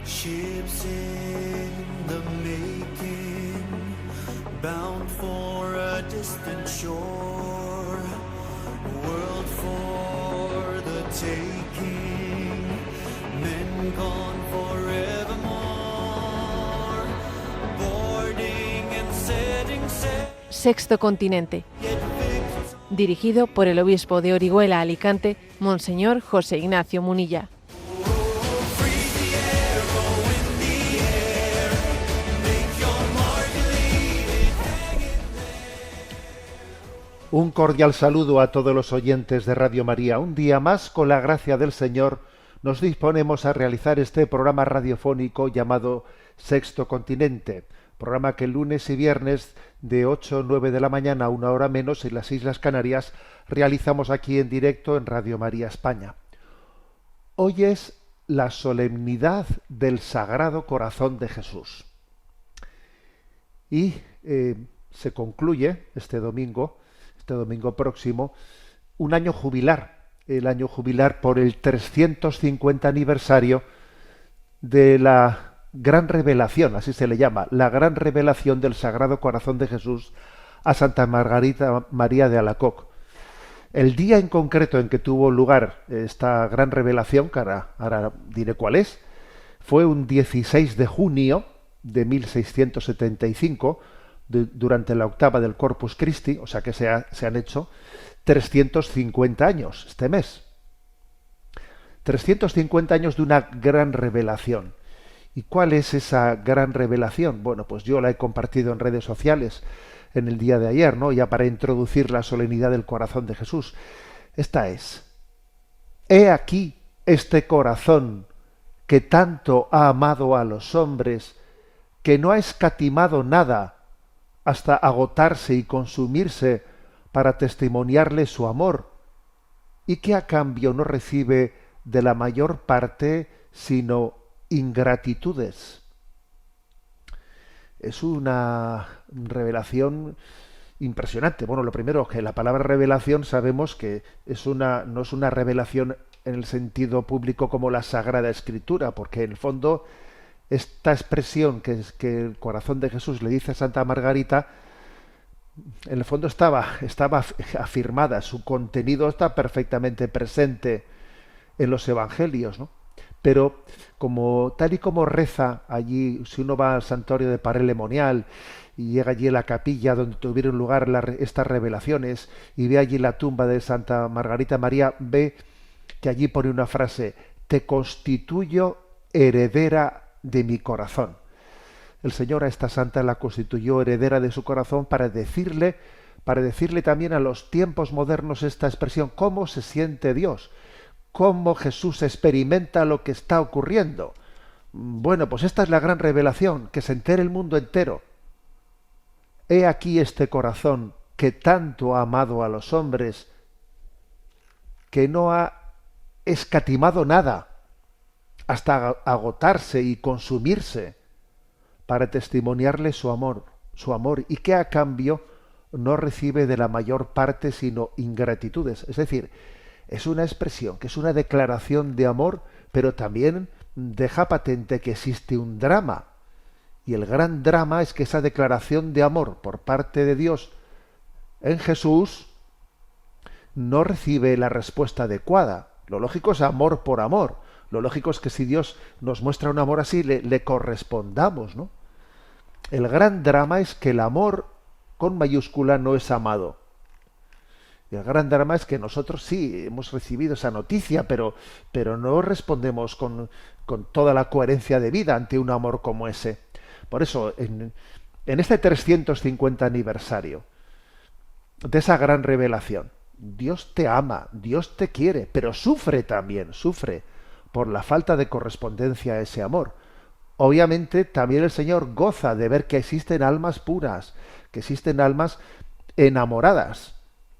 Ships in the making, bound for a distant shore, world for the taking, men gone forevermore, boarding and setting sail. Sexto Continente, dirigido por el obispo de Orihuela, Alicante, Monseñor José Ignacio Munilla. Un cordial saludo a todos los oyentes de Radio María. Un día más, con la gracia del Señor, nos disponemos a realizar este programa radiofónico llamado Sexto Continente, programa que lunes y viernes de 8 a 9 de la mañana, una hora menos, en las Islas Canarias, realizamos aquí en directo en Radio María España. Hoy es la solemnidad del Sagrado Corazón de Jesús. Y se concluye este domingo próximo, un año jubilar, el año jubilar por el 350 aniversario de la Gran Revelación, así se le llama, la Gran Revelación del Sagrado Corazón de Jesús a Santa Margarita María de Alacoc. El día en concreto en que tuvo lugar esta Gran Revelación, que ahora diré cuál es, fue un 16 de junio de 1675, durante la octava del Corpus Christi, o sea que se han hecho 350 años este mes. 350 años de una gran revelación. ¿Y cuál es esa gran revelación? Bueno, pues yo la he compartido en redes sociales en el día de ayer, ¿no? Ya para introducir la solemnidad del corazón de Jesús. Esta es: he aquí este corazón que tanto ha amado a los hombres, que no ha escatimado nada hasta agotarse y consumirse para testimoniarle su amor, y que a cambio no recibe de la mayor parte sino ingratitudes. Es una revelación impresionante. Bueno, lo primero, que la palabra revelación sabemos que no es una revelación en el sentido público como la Sagrada Escritura, porque en el fondo esta expresión que el corazón de Jesús le dice a Santa Margarita, en el fondo estaba afirmada, su contenido está perfectamente presente en los evangelios, ¿no? Pero tal y como reza allí, si uno va al santuario de Paray-le-Monial y llega allí a la capilla donde tuvieron lugar estas revelaciones y ve allí la tumba de Santa Margarita María, ve que allí pone una frase: te constituyo heredera de mi corazón. El Señor a esta santa la constituyó heredera de su corazón para decirle también a los tiempos modernos esta expresión: cómo se siente Dios, cómo Jesús experimenta lo que está ocurriendo. Bueno, pues esta es la gran revelación, que se entere el mundo entero. He aquí este corazón que tanto ha amado a los hombres, que no ha escatimado nada hasta agotarse y consumirse para testimoniarle su amor, y que a cambio no recibe de la mayor parte sino ingratitudes. Es decir, es una expresión, que es una declaración de amor, pero también deja patente que existe un drama. Y el gran drama es que esa declaración de amor por parte de Dios en Jesús no recibe la respuesta adecuada. Lo lógico es amor por amor. Lo lógico es que si Dios nos muestra un amor así, le correspondamos, ¿no? El gran drama es que el amor con mayúscula no es amado. Y el gran drama es que nosotros sí hemos recibido esa noticia, pero no respondemos con toda la coherencia de vida ante un amor como ese. Por eso, en este 350 aniversario de esa gran revelación, Dios te ama, Dios te quiere, pero sufre por la falta de correspondencia a ese amor. Obviamente también el Señor goza de ver que existen almas puras, que existen almas enamoradas,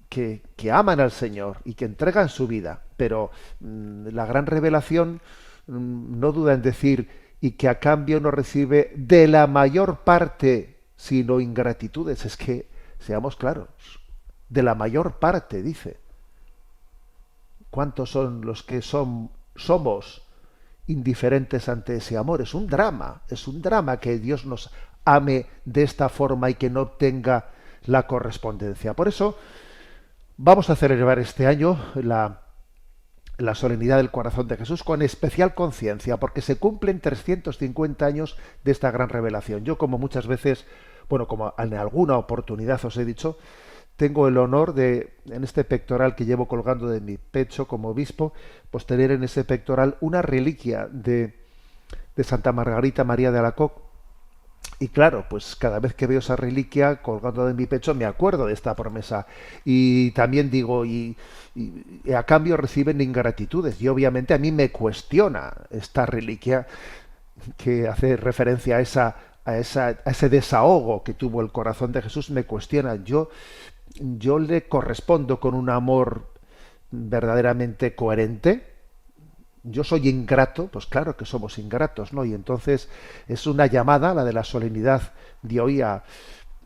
que aman al Señor y que entregan su vida. Pero la gran revelación no duda en decir: y que a cambio no recibe de la mayor parte sino ingratitudes. Es que, seamos claros, de la mayor parte, dice. ¿Cuántos son los que somos indiferentes ante ese amor. Es un drama que Dios nos ame de esta forma y que no obtenga la correspondencia. Por eso vamos a celebrar este año la solemnidad del corazón de Jesús con especial conciencia, porque se cumplen 350 años de esta gran revelación. Yo, como muchas veces, bueno, como en alguna oportunidad os he dicho, tengo el honor de, en este pectoral que llevo colgando de mi pecho como obispo, pues tener en ese pectoral una reliquia de Santa Margarita María de Alacoque. Y claro, pues cada vez que veo esa reliquia colgando de mi pecho me acuerdo de esta promesa. Y también digo, y a cambio reciben ingratitudes. Y obviamente a mí me cuestiona esta reliquia que hace referencia a ese desahogo que tuvo el corazón de Jesús. Me cuestiona. Yo le correspondo con un amor verdaderamente coherente. Yo soy ingrato, pues claro que somos ingratos, ¿no? Y entonces es una llamada, la de la solemnidad de hoy, a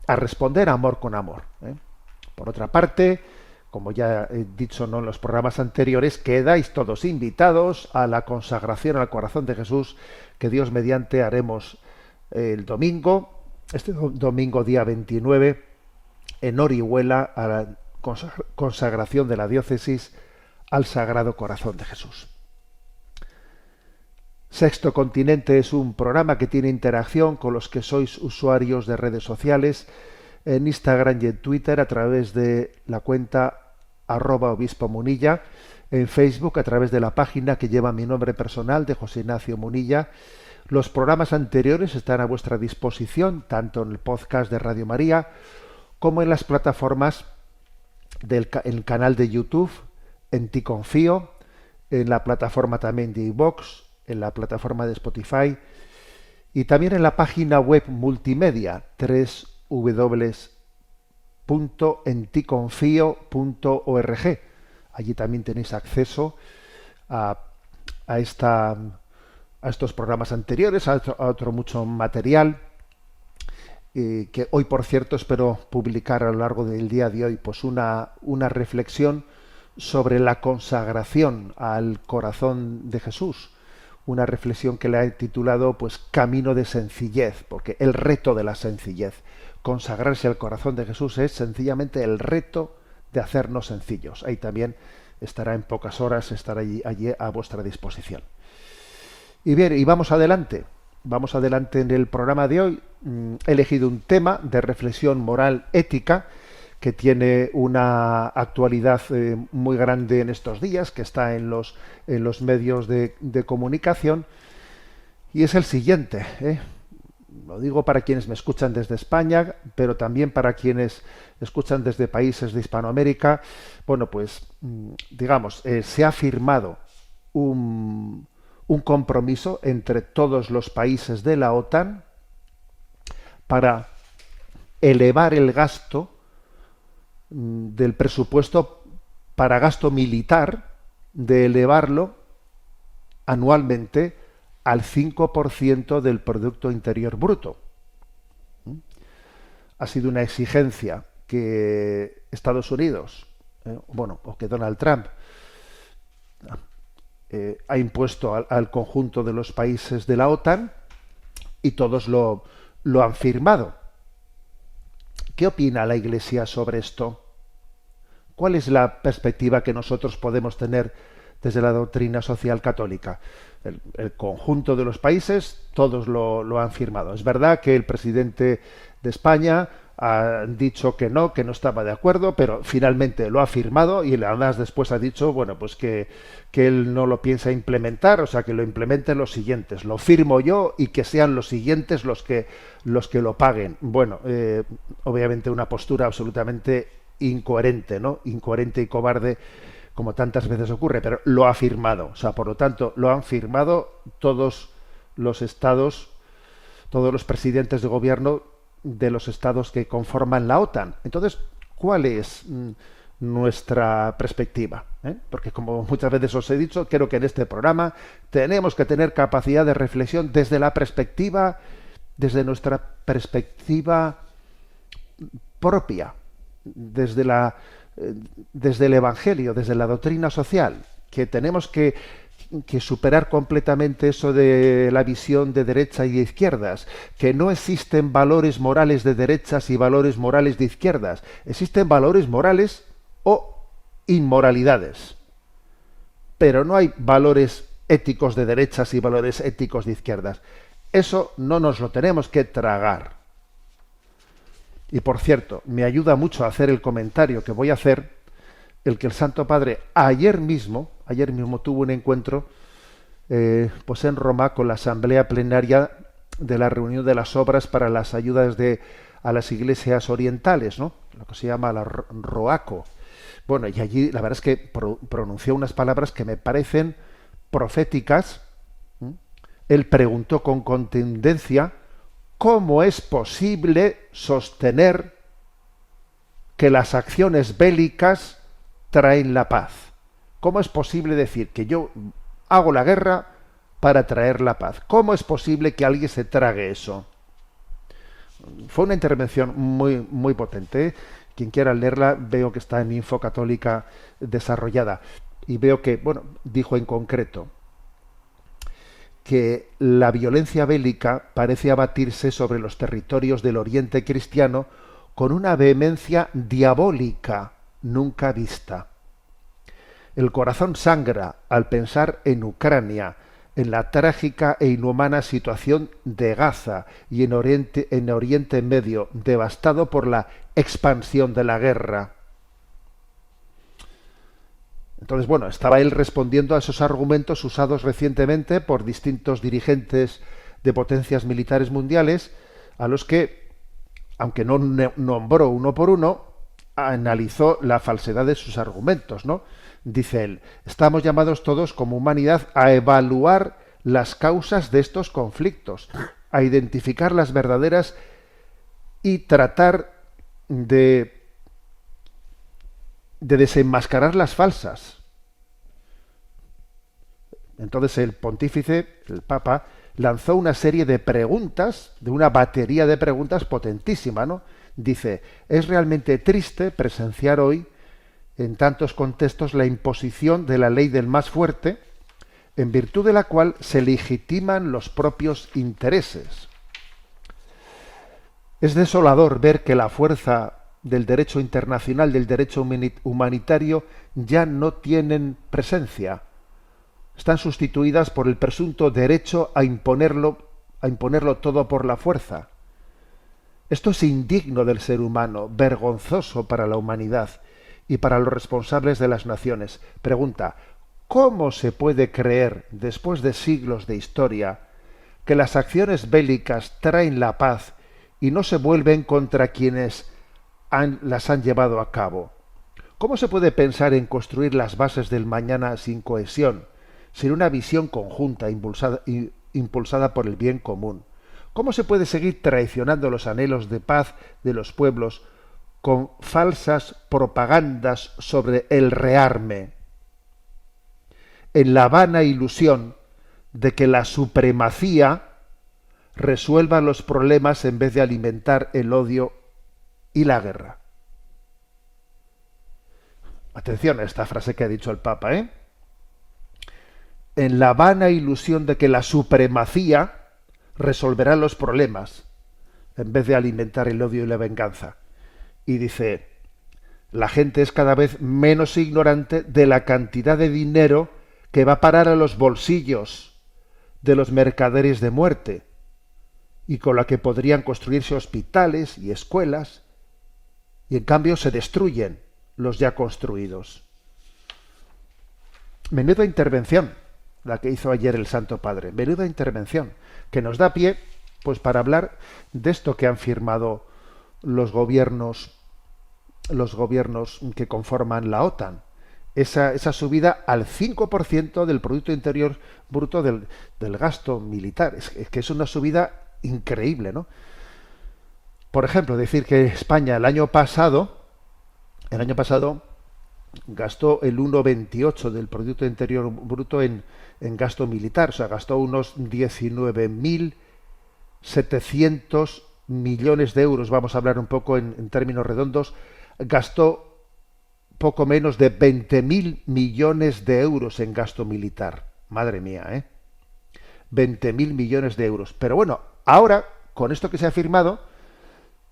responder amor con amor, ¿eh? Por otra parte, como ya he dicho, ¿no?, en los programas anteriores, quedáis todos invitados a la consagración al corazón de Jesús que Dios mediante haremos el domingo, este domingo día 29, en Orihuela, a la consagración de la diócesis al Sagrado Corazón de Jesús. Sexto Continente es un programa que tiene interacción con los que sois usuarios de redes sociales en Instagram y en Twitter a través de la cuenta @obispo_munilla, en Facebook a través de la página que lleva mi nombre personal de José Ignacio Munilla. Los programas anteriores están a vuestra disposición tanto en el podcast de Radio María como en las plataformas el canal de YouTube, en Ti Confío, en la plataforma también de iVoox, en la plataforma de Spotify y también en la página web multimedia www.enticonfio.org. Allí también tenéis acceso a estos programas anteriores, a otro mucho material que hoy, por cierto, espero publicar a lo largo del día de hoy, pues una reflexión sobre la consagración al corazón de Jesús. Una reflexión que le he titulado pues Camino de sencillez, porque el reto de la sencillez. Consagrarse al corazón de Jesús es sencillamente el reto de hacernos sencillos. Ahí también estará en pocas horas, estará allí a vuestra disposición. Y bien, y vamos adelante. Vamos adelante en el programa de hoy. He elegido un tema de reflexión moral ética que tiene una actualidad muy grande en estos días, que está en los medios de comunicación, y es el siguiente. Lo digo para quienes me escuchan desde España, pero también para quienes escuchan desde países de Hispanoamérica. Bueno, pues digamos, se ha firmado un compromiso entre todos los países de la OTAN para elevar el gasto del presupuesto para gasto militar, de elevarlo anualmente al 5% del Producto Interior Bruto. Ha sido una exigencia que Estados Unidos, o que Donald Trump ha impuesto al conjunto de los países de la OTAN, y todos lo han firmado. ¿Qué opina la Iglesia sobre esto? ¿Cuál es la perspectiva que nosotros podemos tener desde la doctrina social católica? El conjunto de los países, todos lo han firmado. Es verdad que el presidente de España ha dicho que no estaba de acuerdo, pero finalmente lo ha firmado, y además después ha dicho, bueno, pues que él no lo piensa implementar, o sea, que lo implementen los siguientes. Lo firmo yo y que sean los siguientes los que lo paguen. Bueno, obviamente una postura absolutamente incoherente, ¿no? Incoherente y cobarde, como tantas veces ocurre, pero lo ha firmado. O sea, por lo tanto, lo han firmado todos los estados, todos los presidentes de gobierno de los estados que conforman la OTAN. Entonces, ¿cuál es nuestra perspectiva? Porque, como muchas veces os he dicho, creo que en este programa tenemos que tener capacidad de reflexión desde nuestra perspectiva propia, desde el Evangelio, desde la doctrina social, que tenemos que que superar completamente eso de la visión de derecha y de izquierdas, que no existen valores morales de derechas y valores morales de izquierdas, existen valores morales o inmoralidades, pero no hay valores éticos de derechas y valores éticos de izquierdas. Eso no nos lo tenemos que tragar. Y por cierto, me ayuda mucho a hacer el comentario que voy a hacer, el que el Santo Padre ayer mismo tuvo un encuentro pues en Roma con la asamblea plenaria de la reunión de las obras para las ayudas a las iglesias orientales, ¿no? Lo que se llama la ROACO. Bueno, y allí la verdad es que pronunció unas palabras que me parecen proféticas. Él preguntó con contundencia cómo es posible sostener que las acciones bélicas traen la paz. ¿Cómo es posible decir que yo hago la guerra para traer la paz? ¿Cómo es posible que alguien se trague eso? Fue una intervención muy, muy potente, ¿eh? Quien quiera leerla, veo que está en Info Católica desarrollada. Y veo que, bueno, dijo en concreto que la violencia bélica parece abatirse sobre los territorios del Oriente cristiano con una vehemencia diabólica nunca vista. El corazón sangra al pensar en Ucrania, en la trágica e inhumana situación de Gaza y en Oriente Medio, devastado por la expansión de la guerra. Entonces, bueno, estaba él respondiendo a esos argumentos usados recientemente por distintos dirigentes de potencias militares mundiales, a los que, aunque no nombró uno por uno, analizó la falsedad de sus argumentos, ¿no? Dice él, estamos llamados todos como humanidad a evaluar las causas de estos conflictos, a identificar las verdaderas y tratar de desenmascarar las falsas. Entonces el pontífice, el Papa, lanzó una serie de preguntas, de una batería de preguntas potentísima, ¿no? Dice, es realmente triste presenciar hoy en tantos contextos la imposición de la ley del más fuerte, en virtud de la cual se legitiman los propios intereses. Es desolador ver que la fuerza del derecho internacional, del derecho humanitario, ya no tienen presencia. Están sustituidas por el presunto derecho a imponerlo todo por la fuerza. Esto es indigno del ser humano, vergonzoso para la humanidad y para los responsables de las naciones. Pregunta, ¿cómo se puede creer, después de siglos de historia, que las acciones bélicas traen la paz y no se vuelven contra quienes las han llevado a cabo? ¿Cómo se puede pensar en construir las bases del mañana sin cohesión, sin una visión conjunta impulsada por el bien común? ¿Cómo se puede seguir traicionando los anhelos de paz de los pueblos con falsas propagandas sobre el rearme, en la vana ilusión de que la supremacía resuelva los problemas en vez de alimentar el odio y la guerra? Atención a esta frase que ha dicho el Papa, ¿eh? En la vana ilusión de que la supremacía resolverá los problemas en vez de alimentar el odio y la venganza. Y dice, la gente es cada vez menos ignorante de la cantidad de dinero que va a parar a los bolsillos de los mercaderes de muerte y con la que podrían construirse hospitales y escuelas, y en cambio se destruyen los ya construidos. Menuda intervención la que hizo ayer el Santo Padre, menuda intervención, que nos da pie pues para hablar de esto que han firmado los gobiernos que conforman la OTAN, esa subida al 5% del Producto Interior Bruto del gasto militar. Es que es una subida increíble, ¿no? Por ejemplo, decir que España el año pasado gastó el 1,28 del Producto Interior Bruto en gasto militar, o sea, gastó unos 19.700 millones de euros, vamos a hablar un poco en términos redondos, gastó poco menos de 20.000 millones de euros en gasto militar. Madre mía, ¿eh? 20.000 millones de euros. Pero bueno, ahora, con esto que se ha firmado,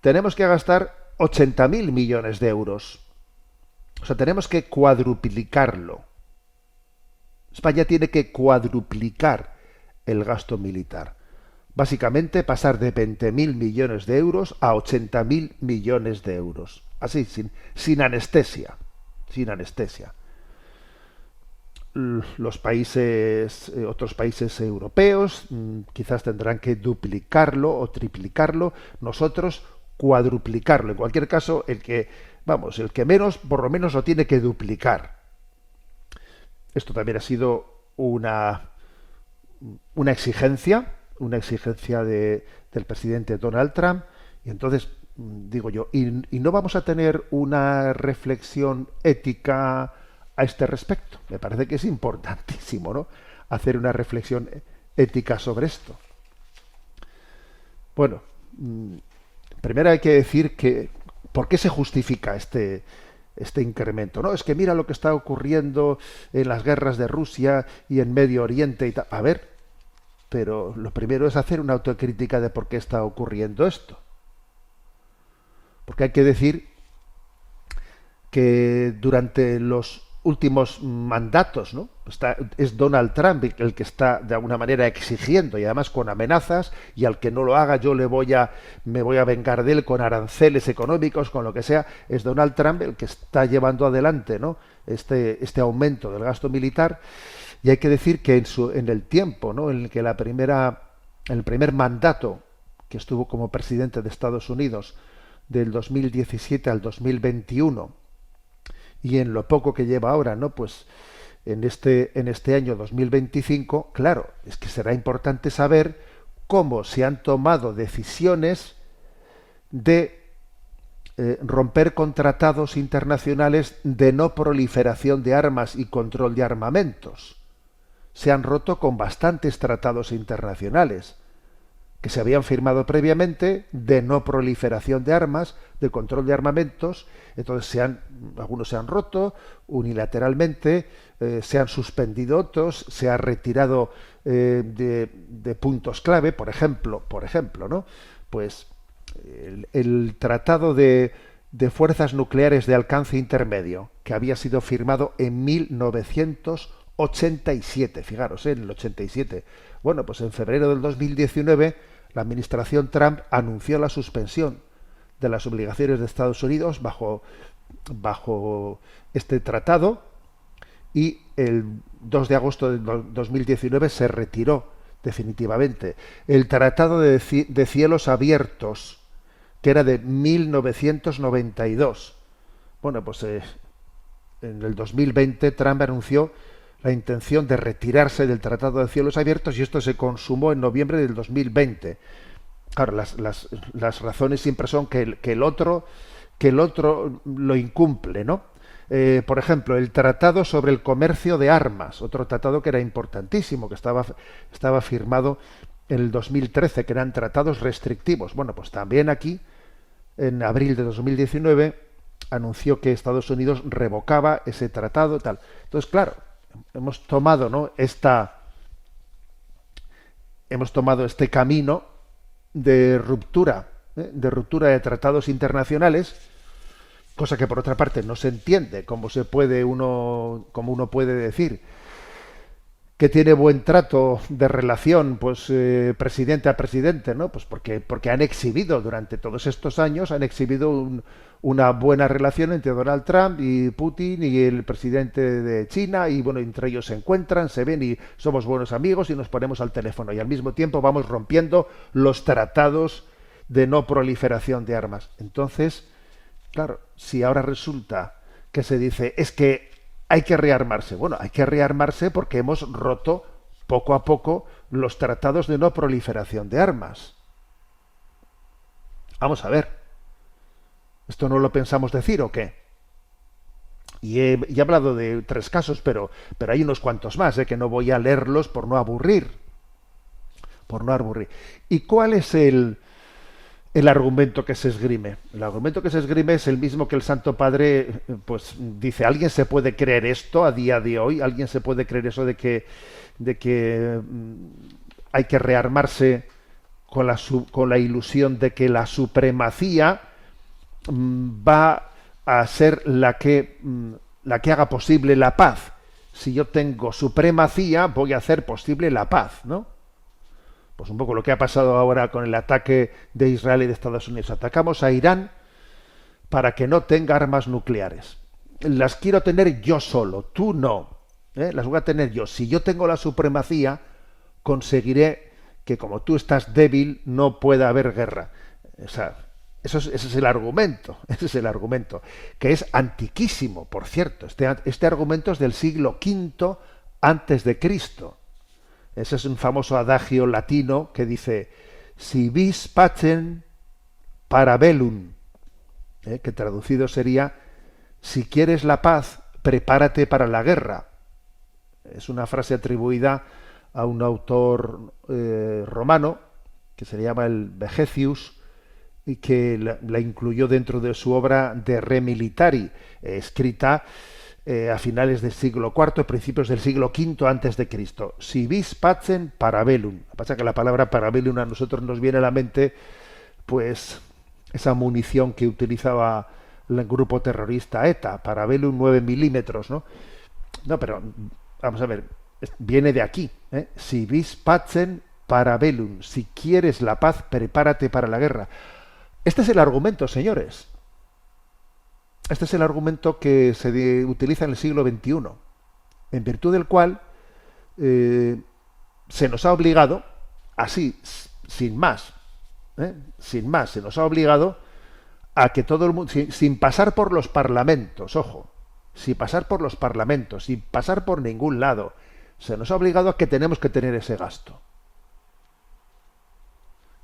tenemos que gastar 80.000 millones de euros. O sea, tenemos que cuadruplicarlo. España tiene que cuadruplicar el gasto militar. Básicamente pasar de 20.000 millones de euros a 80.000 millones de euros. Así, sin anestesia. Sin anestesia. Los países, otros países europeos, quizás tendrán que duplicarlo o triplicarlo. Nosotros cuadruplicarlo. En cualquier caso, el que menos, por lo menos lo tiene que duplicar. Esto también ha sido una exigencia del presidente Donald Trump. Y entonces, digo yo, ¿y no vamos a tener una reflexión ética a este respecto? Me parece que es importantísimo, ¿no?, hacer una reflexión ética sobre esto. Bueno, primero hay que decir que ¿por qué se justifica este incremento? ¿No? Es que mira lo que está ocurriendo en las guerras de Rusia y en Medio Oriente y tal. A ver, pero lo primero es hacer una autocrítica de por qué está ocurriendo esto. Porque hay que decir que durante los últimos mandatos, ¿no?, es Donald Trump el que está de alguna manera exigiendo, y además con amenazas, y al que no lo haga yo me voy a vengar de él con aranceles económicos, con lo que sea. Es Donald Trump el que está llevando adelante, ¿no?, este aumento del gasto militar. Y hay que decir que en el tiempo, ¿no?, en el que el primer mandato que estuvo como presidente de Estados Unidos, del 2017 al 2021, y en lo poco que lleva ahora, ¿no?, pues en este año 2025, claro, es que será importante saber cómo se han tomado decisiones de romper con tratados internacionales de no proliferación de armas y control de armamentos. Se han roto con bastantes tratados internacionales que se habían firmado previamente de no proliferación de armas, de control de armamentos. Entonces algunos se han roto unilateralmente, se han suspendido otros, se ha retirado de puntos clave, por ejemplo, ¿no?, pues el tratado de fuerzas nucleares de alcance intermedio, que había sido firmado en 1987, fijaros, en el 87. Bueno, pues en febrero del 2019 la administración Trump anunció la suspensión de las obligaciones de Estados Unidos bajo este tratado, y el 2 de agosto de 2019 se retiró definitivamente el Tratado de Cielos Abiertos, que era de 1992. Bueno, pues en el 2020 Trump anunció la intención de retirarse del Tratado de Cielos Abiertos, y esto se consumó en noviembre del 2020. Claro, las razones siempre son que el otro lo incumple, ¿no? Por ejemplo, el Tratado sobre el Comercio de Armas, otro tratado que era importantísimo, que estaba firmado en el 2013, que eran tratados restrictivos. Bueno, pues también aquí, en abril de 2019, anunció que Estados Unidos revocaba ese tratado, tal. Entonces, claro, hemos tomado este camino de ruptura de tratados internacionales, cosa que por otra parte no se entiende cómo uno puede decir que tiene buen trato de relación, pues presidente a presidente, ¿no? Pues porque han exhibido durante todos estos años, una buena relación entre Donald Trump y Putin y el presidente de China, y bueno, entre ellos se encuentran, se ven y somos buenos amigos y nos ponemos al teléfono, y al mismo tiempo vamos rompiendo los tratados de no proliferación de armas. Entonces, claro, si ahora resulta que se dice es que hay que rearmarse, bueno, hay que rearmarse porque hemos roto poco a poco los tratados de no proliferación de armas. Vamos a ver, ¿esto no lo pensamos decir o qué? Y he hablado de 3 casos, pero hay unos cuantos más, que no voy a leerlos por no aburrir. ¿Y cuál es el el argumento que se esgrime? El argumento que se esgrime es el mismo que el Santo Padre pues dice. ¿Alguien se puede creer esto a día de hoy? ¿Alguien se puede creer eso de que hay que rearmarse con la ilusión de que la supremacía va a ser la que haga posible la paz? Si yo tengo supremacía, voy a hacer posible la paz, ¿no? Pues un poco lo que ha pasado ahora con el ataque de Israel y de Estados Unidos. Atacamos a Irán para que no tenga armas nucleares. Las quiero tener yo solo, tú no. Las voy a tener yo. Si yo tengo la supremacía, conseguiré que como tú estás débil, no pueda haber guerra. O sea, ese es el argumento. Ese es el argumento. Que es antiquísimo, por cierto. Este argumento es del siglo V antes de Cristo. Ese es un famoso adagio latino que dice si vis pacem para bellum, que traducido sería si quieres la paz, prepárate para la guerra. Es una frase atribuida a un autor romano que se llama el Vegetius y que la incluyó dentro de su obra De Re Militari, escrita a finales del siglo IV, principios del siglo V antes de Cristo. Si vis pacem para bellum. Lo que pasa es que la palabra para bellum a nosotros nos viene a la mente, pues, esa munición que utilizaba el grupo terrorista ETA, para bellum 9 milímetros, ¿no? No, pero vamos a ver, viene de aquí. Si vis pacem para bellum. Si quieres la paz, prepárate para la guerra. Este es el argumento, señores. Este es el argumento que se utiliza en el siglo XXI, en virtud del cual se nos ha obligado, así, sin más, se nos ha obligado a que todo el mundo, sin pasar por los parlamentos, ojo, sin pasar por los parlamentos, sin pasar por ningún lado, se nos ha obligado a que tenemos que tener ese gasto.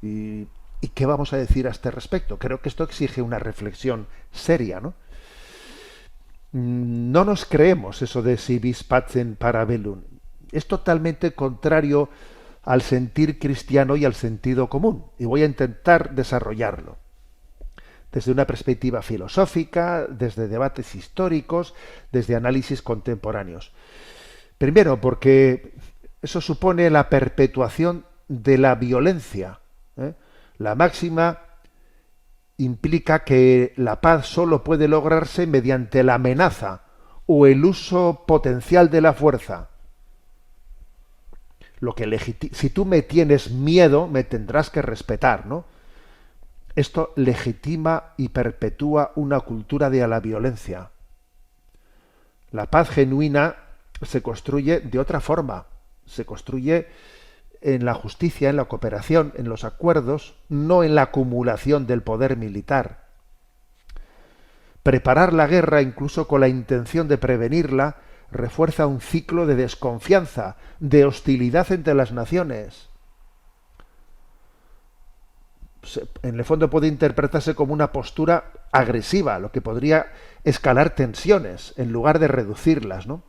¿Y qué vamos a decir a este respecto? Creo que esto exige una reflexión seria, ¿no? No nos creemos eso de si vis pacem para bellum. Es totalmente contrario al sentir cristiano y al sentido común. Y voy a intentar desarrollarlo. Desde una perspectiva filosófica, desde debates históricos, desde análisis contemporáneos. Primero, porque eso supone la perpetuación de la violencia. La máxima implica que la paz solo puede lograrse mediante la amenaza o el uso potencial de la fuerza. Si tú me tienes miedo, me tendrás que respetar, ¿no? Esto legitima y perpetúa una cultura de la violencia. La paz genuina se construye de otra forma. Se construye en la justicia, en la cooperación, en los acuerdos, no en la acumulación del poder militar. Preparar la guerra, incluso con la intención de prevenirla, refuerza un ciclo de desconfianza, de hostilidad entre las naciones. En el fondo puede interpretarse como una postura agresiva, lo que podría escalar tensiones en lugar de reducirlas, ¿no?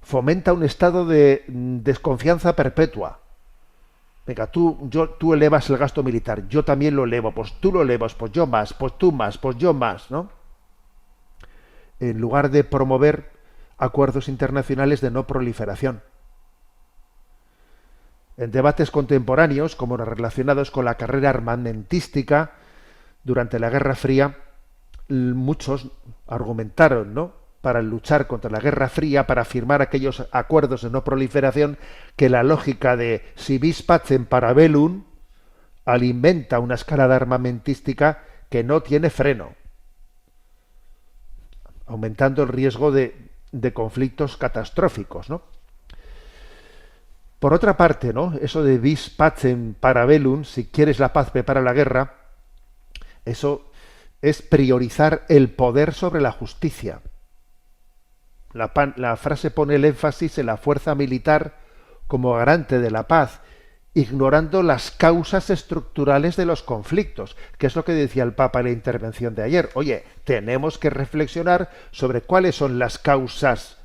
Fomenta un estado de desconfianza perpetua. Venga, tú elevas el gasto militar, yo también lo elevo, pues tú lo elevas, pues yo más, pues tú más, pues yo más, ¿no? En lugar de promover acuerdos internacionales de no proliferación. En debates contemporáneos, como los relacionados con la carrera armamentística, durante la Guerra Fría, muchos argumentaron, ¿no?, para luchar contra la Guerra Fría, para firmar aquellos acuerdos de no proliferación, que la lógica de si vis pacem para bellum alimenta una escalada armamentística que no tiene freno, aumentando el riesgo de conflictos catastróficos, ¿no? Por otra parte, ¿no?, eso de vis pacem para bellum, si quieres la paz, prepara la guerra, eso es priorizar el poder sobre la justicia. La frase pone el énfasis en la fuerza militar como garante de la paz, ignorando las causas estructurales de los conflictos, que es lo que decía el Papa en la intervención de ayer. Oye, tenemos que reflexionar sobre cuáles son las causas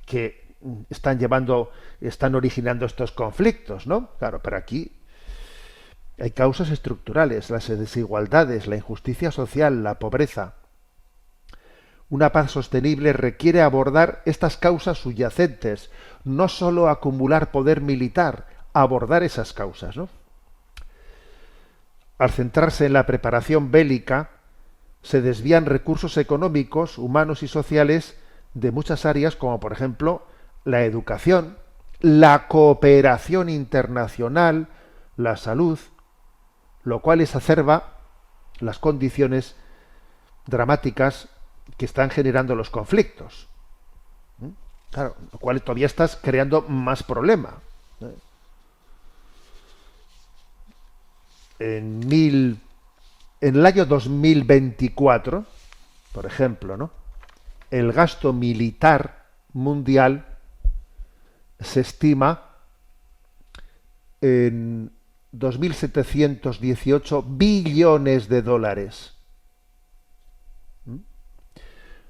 que están originando estos conflictos, ¿no? Claro, pero aquí Hay causas estructurales, las desigualdades, la injusticia social, la pobreza. Una paz sostenible requiere abordar estas causas subyacentes, no solo acumular poder militar, abordar esas causas, ¿no? Al centrarse en la preparación bélica, se desvían recursos económicos, humanos y sociales de muchas áreas, como por ejemplo la educación, la cooperación internacional, la salud, lo cual exacerba las condiciones dramáticas que están generando los conflictos. Claro, lo cual todavía estás creando más problema. En el año 2024, por ejemplo, ¿no?, el gasto militar mundial se estima en 2.718 billones de dólares.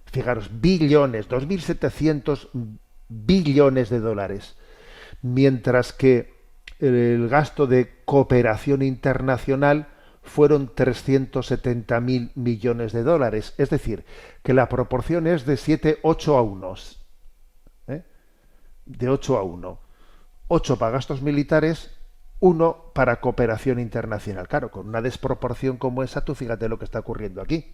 Fijaros, billones, 2.700 billones de dólares. Mientras que el gasto de cooperación internacional fueron 370.000 millones de dólares. Es decir, que la proporción es de 7-8 a 1. De 8 a 1. 8 para gastos militares, 1 para cooperación internacional. Claro, con una desproporción como esa, tú fíjate lo que está ocurriendo aquí.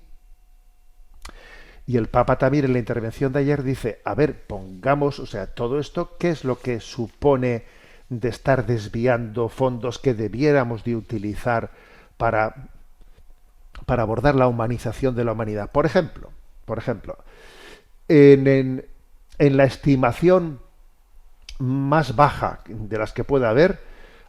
Y el Papa también en la intervención de ayer dice, a ver, pongamos, o sea, todo esto, ¿qué es lo que supone de estar desviando fondos que debiéramos de utilizar para abordar la humanización de la humanidad? Por ejemplo, en la estimación más baja de las que pueda haber,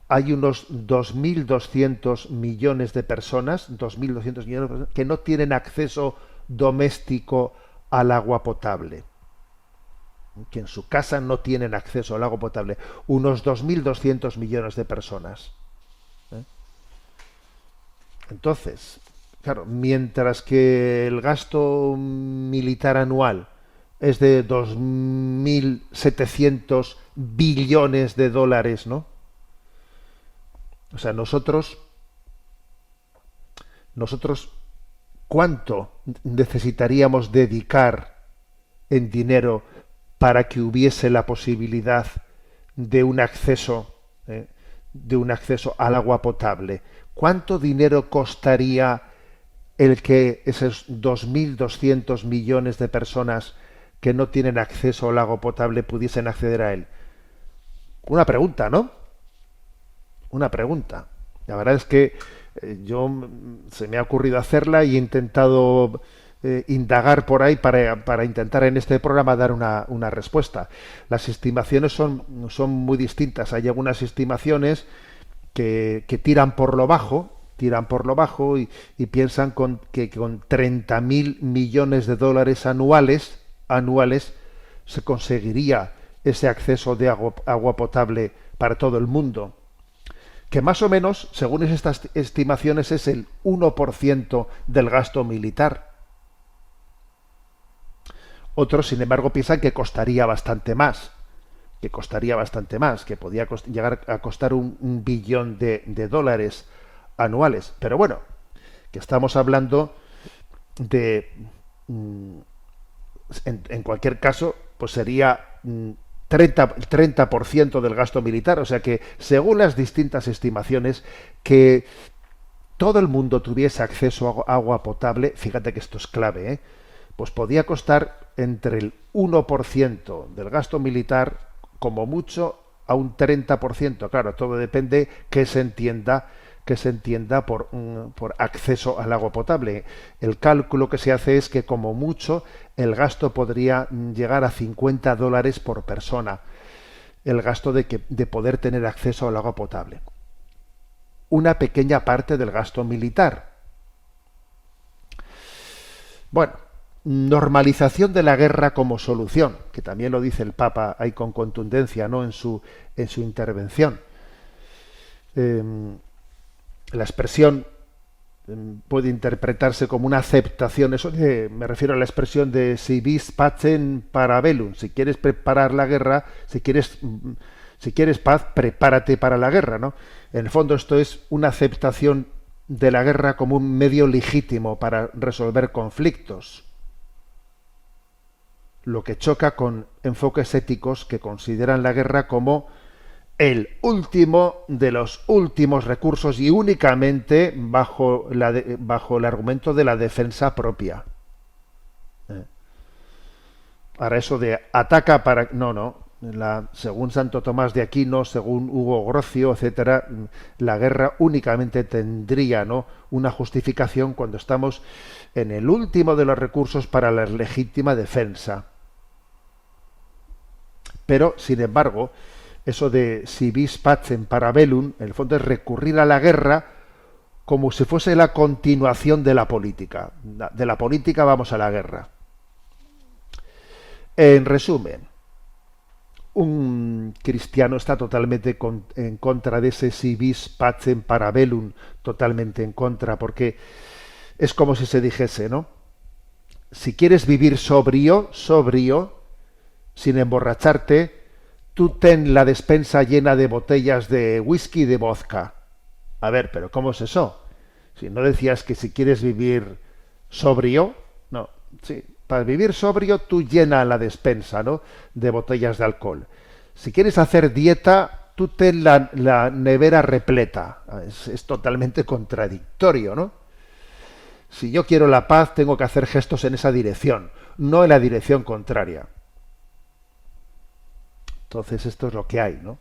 hay unos 2.200 millones de personas, 2.200 millones de personas que no tienen acceso doméstico al agua potable, que en su casa no tienen acceso al agua potable, unos 2.200 millones de personas. Entonces, claro, mientras que el gasto militar anual es de 2.700 billones de dólares, ¿no? O sea, nosotros ¿cuánto necesitaríamos dedicar en dinero para que hubiese la posibilidad de un acceso al agua potable? ¿Cuánto dinero costaría el que esos 2.200 millones de personas que no tienen acceso al agua potable pudiesen acceder a él? Una pregunta, ¿no? Una pregunta. La verdad es que se me ha ocurrido hacerla y he intentado indagar por ahí para intentar en este programa dar una respuesta. Las estimaciones son muy distintas. Hay algunas estimaciones que tiran por lo bajo y piensan que con 30.000 millones de dólares anuales se conseguiría ese acceso de agua potable para todo el mundo, que más o menos, según estas estimaciones, es el 1% del gasto militar. Otros, sin embargo, piensan que costaría bastante más, que podía llegar a costar un billón de dólares anuales. Pero bueno, que estamos hablando de, en cualquier caso, pues sería 30% del gasto militar. O sea que, según las distintas estimaciones, que todo el mundo tuviese acceso a agua potable, fíjate que esto es clave, pues podía costar entre el 1% del gasto militar, como mucho, a un 30%. Claro, todo depende que se entienda por acceso al agua potable. El cálculo que se hace es que, como mucho, el gasto podría llegar a $50 por persona, el gasto de poder tener acceso al agua potable. Una pequeña parte del gasto militar. Bueno, normalización de la guerra como solución, que también lo dice el Papa ahí con contundencia, ¿no?, en su intervención. La expresión puede interpretarse como una aceptación. Eso me refiero a la expresión de si vis pacem para bellum. Si quieres preparar la guerra, si quieres paz, prepárate para la guerra, ¿no? En el fondo esto es una aceptación de la guerra como un medio legítimo para resolver conflictos, lo que choca con enfoques éticos que consideran la guerra como el último de los últimos recursos y únicamente bajo el argumento de la defensa propia. Ahora eso de ataca para... No. Según Santo Tomás de Aquino, según Hugo Grocio, etcétera, la guerra únicamente tendría, ¿no?, una justificación cuando estamos en el último de los recursos para la legítima defensa. Pero, sin embargo, eso de si vis pacem para bellum, en el fondo es recurrir a la guerra como si fuese la continuación de la política. De la política vamos a la guerra. En resumen, un cristiano está totalmente en contra de ese si vis pacem para bellum, totalmente en contra, porque es como si se dijese, ¿no? Si quieres vivir sobrio, sin emborracharte, tú ten la despensa llena de botellas de whisky y de vodka. A ver, pero ¿cómo es eso? Si no decías que si quieres vivir sobrio, no, sí. Para vivir sobrio, tú llena la despensa, ¿no?, de botellas de alcohol. Si quieres hacer dieta, tú ten la nevera repleta. Es totalmente contradictorio, ¿no? Si yo quiero la paz, tengo que hacer gestos en esa dirección, no en la dirección contraria. Entonces esto es lo que hay, ¿no?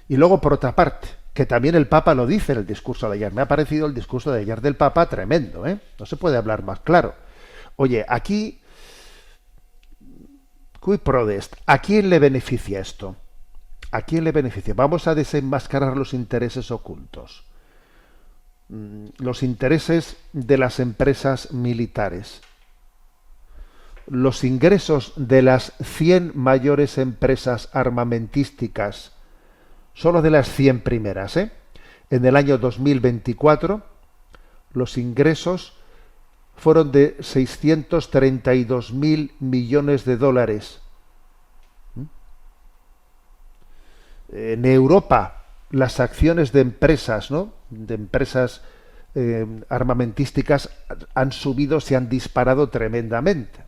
Y luego, por otra parte, que también el Papa lo dice en el discurso de ayer. Me ha parecido el discurso de ayer del Papa tremendo, ¿eh? No se puede hablar más claro. Oye, aquí, cui prodest, ¿a quién le beneficia esto? ¿A quién le beneficia? Vamos a desenmascarar los intereses ocultos. Los intereses de las empresas militares. Los ingresos de las 100 mayores empresas armamentísticas, solo de las 100 primeras, en el año 2024, los ingresos fueron de 632.000 millones de dólares. En Europa, las acciones de empresas, ¿no?, de empresas armamentísticas han subido, se han disparado tremendamente.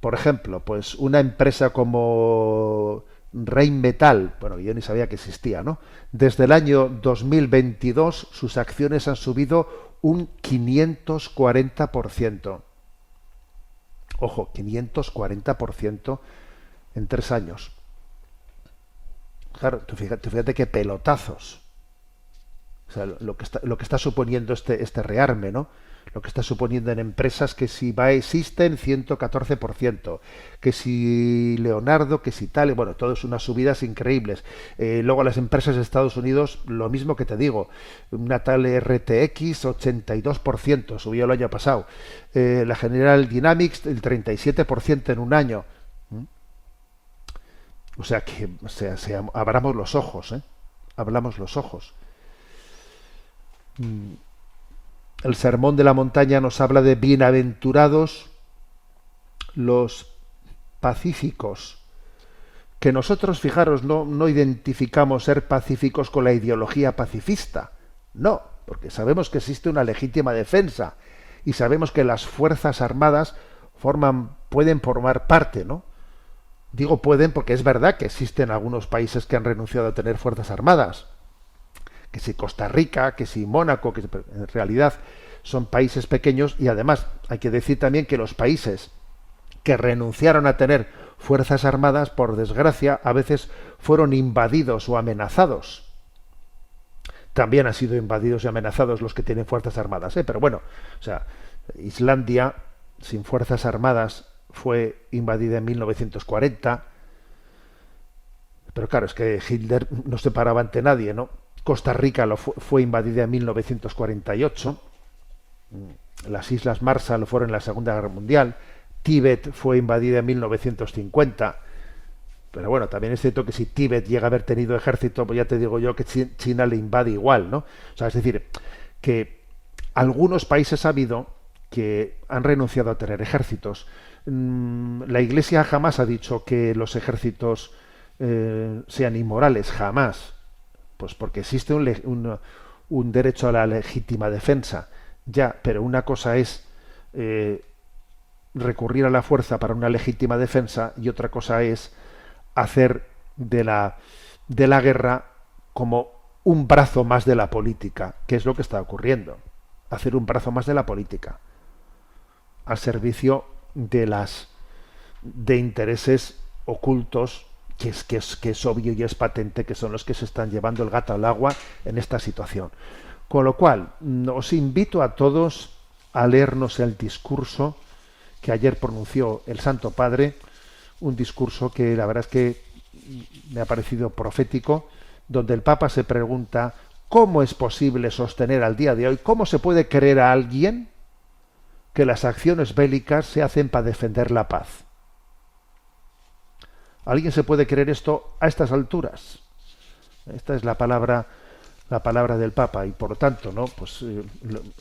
Por ejemplo, pues una empresa como Rheinmetall, bueno, yo ni sabía que existía, ¿no? Desde el año 2022 sus acciones han subido un 540%. Ojo, 540% en 3 años. Claro, tú fíjate qué pelotazos. O sea, lo que está suponiendo este rearme, ¿no? Lo que está suponiendo en empresas que si existen 114%, que si Leonardo, que si tal, bueno, todo es unas subidas increíbles. Luego las empresas de Estados Unidos, lo mismo que te digo, una tal RTX 82% subió el año pasado, la General Dynamics el 37% en un año. O sea que abramos los ojos, abramos los ojos. El Sermón de la Montaña nos habla de bienaventurados los pacíficos, que nosotros, fijaros, no identificamos ser pacíficos con la ideología pacifista, no, porque sabemos que existe una legítima defensa y sabemos que las Fuerzas Armadas pueden formar parte, ¿no? Digo pueden porque es verdad que existen algunos países que han renunciado a tener Fuerzas Armadas, que si Costa Rica, que si Mónaco, que en realidad son países pequeños, y además hay que decir también que los países que renunciaron a tener fuerzas armadas, por desgracia, a veces fueron invadidos o amenazados. También han sido invadidos y amenazados los que tienen fuerzas armadas, pero bueno, o sea, Islandia sin fuerzas armadas fue invadida en 1940, pero claro, es que Hitler no se paraba ante nadie, ¿no? Costa Rica fue invadida en 1948, las Islas Marshall fueron en la Segunda Guerra Mundial, Tíbet fue invadida en 1950, pero bueno, también es cierto que si Tíbet llega a haber tenido ejército, pues ya te digo yo que China le invade igual, ¿no? O sea, es decir, que algunos países ha habido que han renunciado a tener ejércitos. La Iglesia jamás ha dicho que los ejércitos sean inmorales, jamás. Pues porque existe un derecho a la legítima defensa. Ya, pero una cosa es recurrir a la fuerza para una legítima defensa y otra cosa es hacer de la guerra como un brazo más de la política, que es lo que está ocurriendo. Hacer un brazo más de la política al servicio de intereses ocultos que es obvio y es patente que son los que se están llevando el gato al agua en esta situación. Con lo cual, os invito a todos a leernos el discurso que ayer pronunció el Santo Padre, un discurso que la verdad es que me ha parecido profético, donde el Papa se pregunta cómo es posible sostener al día de hoy, cómo se puede creer a alguien que las acciones bélicas se hacen para defender la paz. ¿Alguien se puede creer esto a estas alturas? Esta es la palabra del Papa y por lo tanto, ¿no? Pues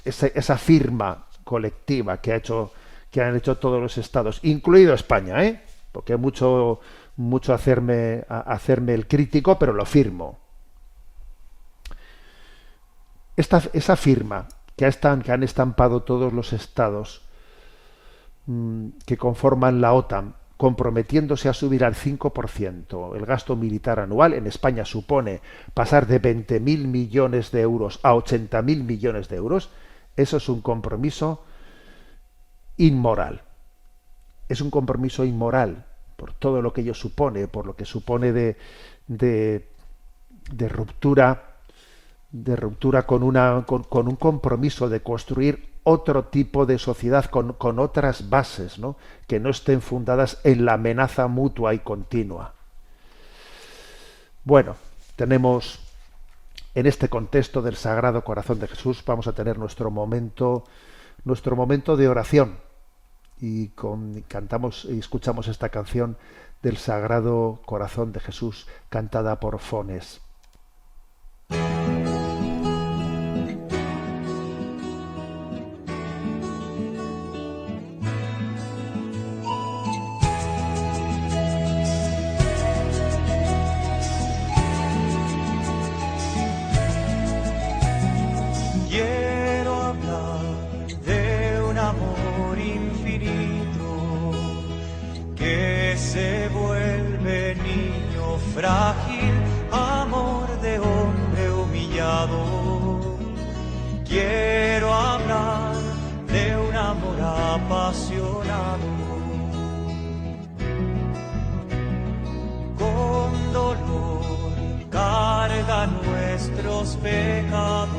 esa firma colectiva que han hecho todos los estados, incluido España, porque mucho hacerme el crítico, pero lo firmo. Esa firma que han estampado todos los estados que conforman la OTAN, comprometiéndose a subir al 5% el gasto militar anual, en España supone pasar de 20.000 millones de euros a 80.000 millones de euros, eso es un compromiso inmoral. Es un compromiso inmoral por todo lo que ello supone, por lo que supone de ruptura con un compromiso de construir otro tipo de sociedad con otras bases, ¿no? Que no estén fundadas en la amenaza mutua y continua. Bueno, tenemos en este contexto del Sagrado Corazón de Jesús, vamos a tener nuestro momento de oración y cantamos y escuchamos esta canción del Sagrado Corazón de Jesús cantada por Fones. Frágil amor de hombre humillado. Quiero hablar de un amor apasionado. Con dolor carga nuestros pecados.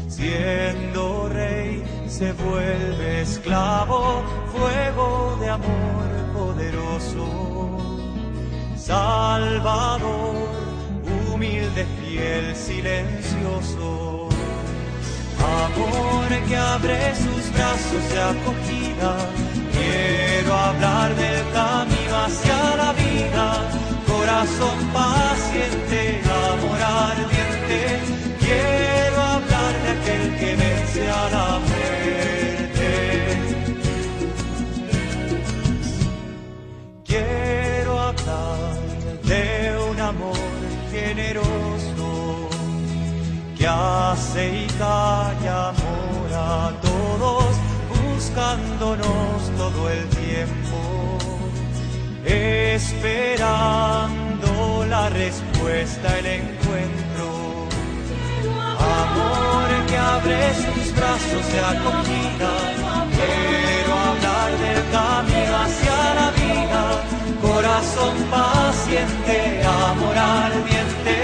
Siendo rey se vuelve esclavo. Fuego de amor poderoso. Salvador, humilde, fiel, silencioso. Amor que abre sus brazos de acogida. Quiero hablar del camino hacia la vida. Corazón paciente, amor ardiente. Quiero hablar de aquel que vence a la muerte. Quiero hablar de un amor generoso que hace y calla amor a todos, buscándonos todo el tiempo, esperando la respuesta, el encuentro. Amor que abre sus brazos de acogida. Quiero hablar del camino hacia la vida. Corazón paciente, amor ardiente.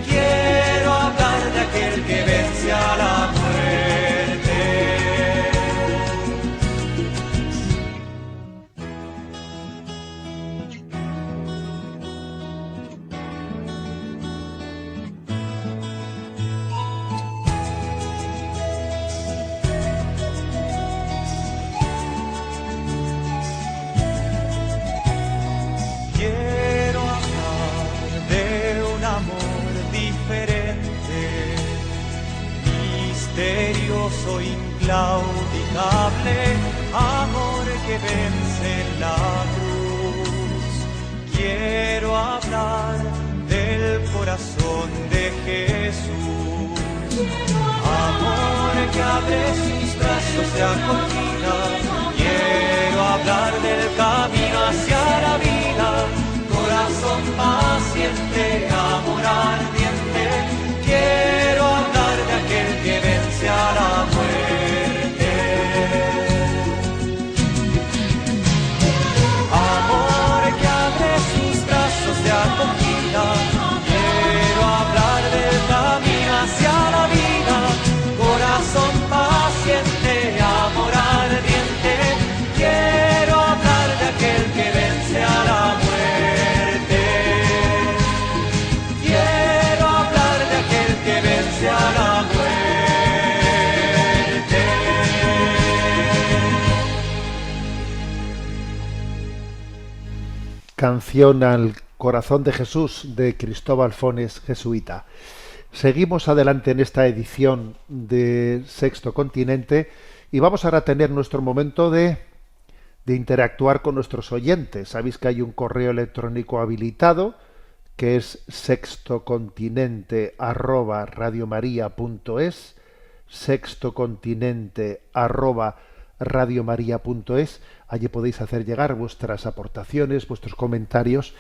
Quiero hablar de aquel que vence a la muerte. Quiero hablar inclaudicable amor que vence la cruz. Quiero hablar del corazón de Jesús, amor que abre sus brazos de acogida. Quiero hablar del camino hacia la vida, corazón paciente, amor ardiente. Quiero hablar de aquel que vence a la muerte. Amor que abre sus brazos de acogida. Quiero hablar del camino hacia la vida, corazón paciente, amor ardiente. Quiero hablar de aquel que vence a la muerte. Quiero hablar de aquel que vence a la muerte. Canción al corazón de Jesús de Cristóbal Fones, jesuita. Seguimos adelante en esta edición de Sexto Continente y vamos ahora a tener nuestro momento de interactuar con nuestros oyentes. Sabéis que hay un correo electrónico habilitado que es sextocontinente@radiomaria.es, sextocontinente@radiomaria.es. Allí podéis hacer llegar vuestras aportaciones, vuestros comentarios,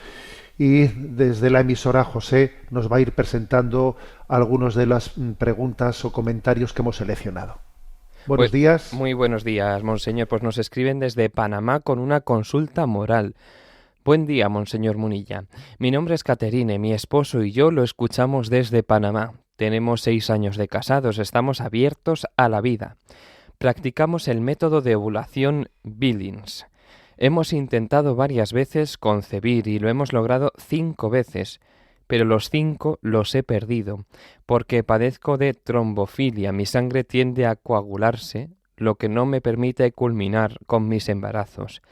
y desde la emisora José nos va a ir presentando algunas de las preguntas o comentarios que hemos seleccionado. Buenos días. Muy buenos días, monseñor. Pues nos escriben desde Panamá con una consulta moral. Buen día, monseñor Munilla. Mi nombre es Caterine, mi esposo y yo lo escuchamos desde Panamá. Tenemos 6 años de casados, estamos abiertos a la vida. Practicamos el método de ovulación Billings. Hemos intentado varias veces concebir y lo hemos logrado 5 veces, pero los 5 los he perdido, porque padezco de trombofilia, mi sangre tiende a coagularse, lo que no me permite culminar con mis embarazos.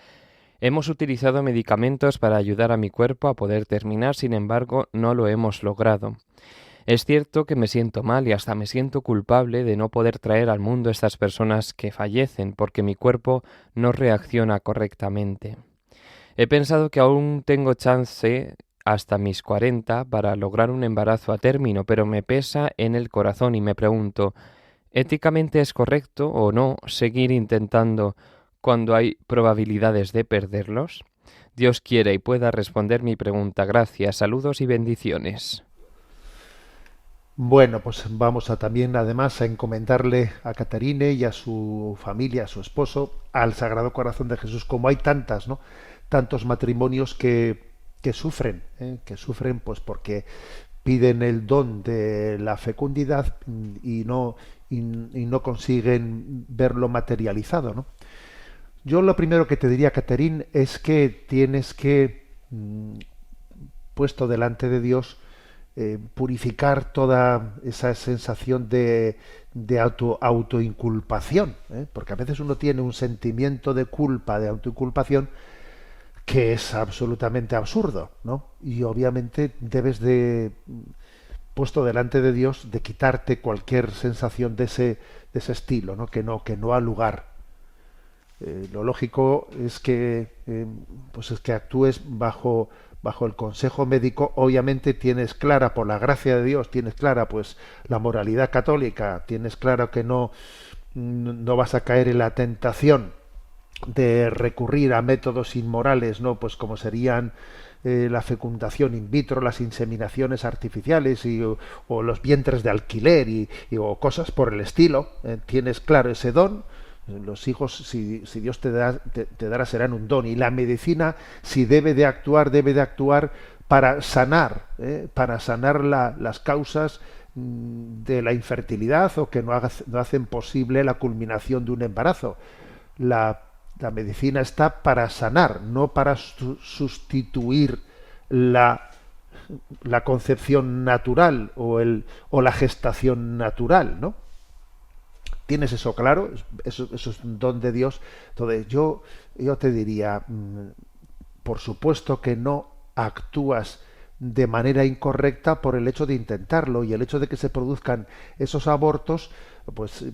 Hemos utilizado medicamentos para ayudar a mi cuerpo a poder terminar, sin embargo, no lo hemos logrado. Es cierto que me siento mal y hasta me siento culpable de no poder traer al mundo estas personas que fallecen porque mi cuerpo no reacciona correctamente. He pensado que aún tengo chance hasta mis 40 para lograr un embarazo a término, pero me pesa en el corazón y me pregunto, ¿éticamente es correcto o no seguir intentando cuando hay probabilidades de perderlos? Dios quiera y pueda responder mi pregunta. Gracias, saludos y bendiciones. Bueno, pues vamos a también además a encomendarle a Caterine y a su familia, a su esposo, al Sagrado Corazón de Jesús, como hay tantas, ¿no? Tantos matrimonios que sufren, pues porque piden el don de la fecundidad y no consiguen verlo materializado, ¿no? Yo lo primero que te diría, Caterine, es que tienes que, puesto delante de Dios, purificar toda esa sensación de autoinculpación, porque a veces uno tiene un sentimiento de culpa, de autoinculpación, que es absolutamente absurdo, ¿no? Y obviamente debes de, puesto delante de Dios, de quitarte cualquier sensación de ese estilo, ¿no? Que no ha lugar. Lo lógico es que actúes bajo el consejo médico. Obviamente tienes clara, por la gracia de Dios, tienes clara pues la moralidad católica, tienes claro que no vas a caer en la tentación de recurrir a métodos inmorales, no, pues como serían la fecundación in vitro, las inseminaciones artificiales o los vientres de alquiler o cosas por el estilo. Tienes claro ese don. Los hijos, si Dios te dará, serán un don. Y la medicina, si debe de actuar para sanar las causas de la infertilidad o que no hacen posible la culminación de un embarazo. La medicina está para sanar, no para sustituir la concepción natural o la gestación natural, ¿no? ¿Tienes eso claro? Eso es un don de Dios. Entonces yo te diría, por supuesto que no actúas de manera incorrecta por el hecho de intentarlo, y el hecho de que se produzcan esos abortos, pues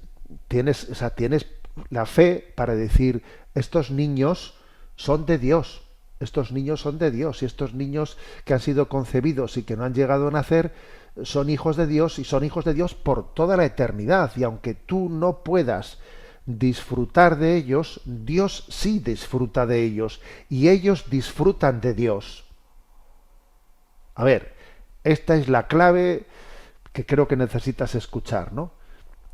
tienes la fe para decir, estos niños son de Dios, estos niños son de Dios, y estos niños que han sido concebidos y que no han llegado a nacer son hijos de Dios, y son hijos de Dios por toda la eternidad, y aunque tú no puedas disfrutar de ellos, Dios sí disfruta de ellos, y ellos disfrutan de Dios. A ver, esta es la clave que creo que necesitas escuchar, ¿no?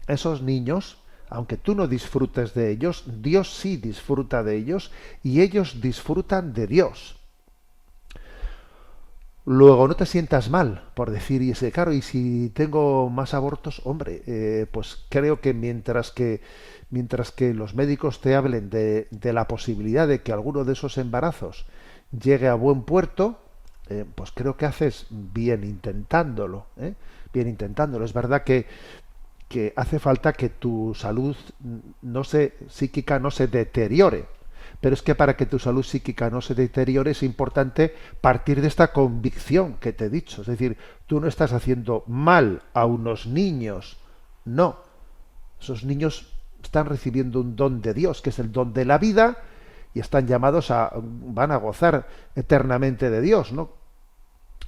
Esos niños, aunque tú no disfrutes de ellos, Dios sí disfruta de ellos y ellos disfrutan de Dios. Luego, no te sientas mal por decir, y ese, claro, y si tengo más abortos, hombre, pues creo que mientras que los médicos te hablen de la posibilidad de que alguno de esos embarazos llegue a buen puerto, pues creo que haces bien intentándolo, ¿eh? Bien intentándolo. Es verdad que hace falta que tu salud psíquica no se deteriore, pero es que para que tu salud psíquica no se deteriore es importante partir de esta convicción que te he dicho. Es decir, tú no estás haciendo mal a unos niños, no. Esos niños están recibiendo un don de Dios, que es el don de la vida, y están llamados van a gozar eternamente de Dios, ¿no?